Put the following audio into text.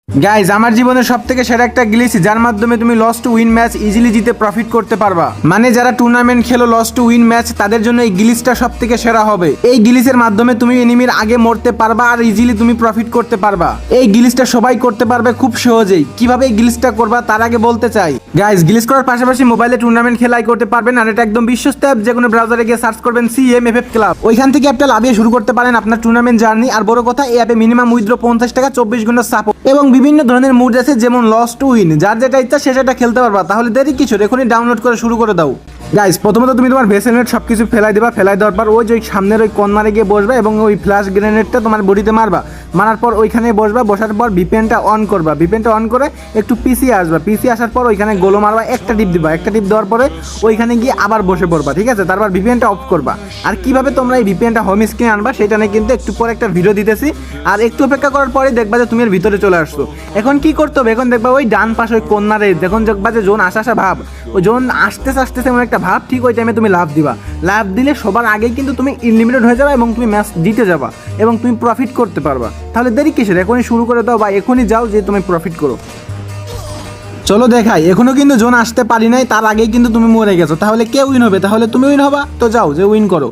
Guys আমার জীবনের সব থেকে সেরা একটা গ্লিচ যার মাধ্যমে তুমি loss to win match easily জিতে প্রফিট করতে পারবা। মানে যারা টুর্নামেন্ট খেলো লস টু উইন ম্যাচ তাদের জন্য এই গ্লিচটা সব থেকে সেরা হবে। এই গ্লিচের মাধ্যমে তুমি এনিমির আগে মরতে পারবা আর ইজিলি তুমি প্রফিট করতে পারবা। এই গ্লিচটা সবাই করতে পারবে খুব সহজেই। কিভাবে এই গ্লিচটা করবা তার আগে বলতে চাই গাইজ, গ্লিচ করার পাশাপাশি মোবাইলে টুর্নামেন্ট খেলাই করতে পারবেন। আর এটা একদম বিশ্বস্ত অ্যাপ। যে কোনো ব্রাউজারে গিয়ে সার্চ করবেন CMFF ক্লাব, ওইখান থেকে অ্যাপটা লাভিয়ে শুরু করতে পারেন আপনার টুর্নামেন্ট জার্নি। আর বড় কথা, এই অ্যাপে মিনিমাম উইথড্র 50 টাকা, 24 ঘন্টা সাপোর্ট এবং বিভিন্ন ধরনের মুড আছে, যেমন লস টু উইন। যার যেটা ইচ্ছা সে সেটা খেলতে পারবা। তাহলে দেরি কিছু, এখনই ডাউনলোড করে শুরু করে দাও। গাইস, প্রথমত তুমি তোমার ভেসেলনেট সব কিছু ফেলাই দেবা। ফেলাই দেওয়ার পর ওই যে সামনের ওই কর্নারে গিয়ে বসবা এবং ওই ফ্ল্যাশ গ্রেনেডটা তোমার বডিতে মারবা। মারার পর ওইখানে বসবা। বসার পর ভিপিএনটা অন করবা। ভিপিএনটা অন করে একটু পিসি আসবা। পিসি আসার পর ওইখানে গোলো মারবা, একটা টিপ দিবা। একটা টিপ দেওয়ার পরে ওইখানে গিয়ে আবার বসে পড়বা, ঠিক আছে? তারপর ভিপিএনটা অফ করবা। আর কিভাবে তোমরা এই ভিপিএনটা হোম স্ক্রিনে আনবা সেটা নিয়ে কিন্তু একটু পরে একটা ভিডিও দিতেছি। আর একটু অপেক্ষা করার পরে দেখবা যে তুমি এর ভিতরে চলে আসছো। এখন কি করতে হবে? এখন দেখবা ওই ডান পাশে ওই কর্নারে যখন দেখবা যে জোন আসা ভাব, ওই জোন আসতেছে এমন একটা ভাব, ঠিক ওই টাইমে তুমি লাভ দিবা। লাভ দিলে সবার আগেই কিন্তু তুমি ইনলিমিটেড হয়ে যাবে এবং তুমি ম্যাচ জিতে যাবা এবং তুমি প্রফিট করতে পারবা। তাহলে দেরি কিসের? এখনই শুরু করে দাও বা এখনই যাও যে তুমি প্রফিট করো। চলো দেখাই। এখনো কিন্তু জোন আসতে পারি নাই, তার আগেই কিন্তু তুমি মরে গেছো। তাহলে কে উইন হবে? তাহলে তুমি উইন হবা। তো যাও যে উইন করো।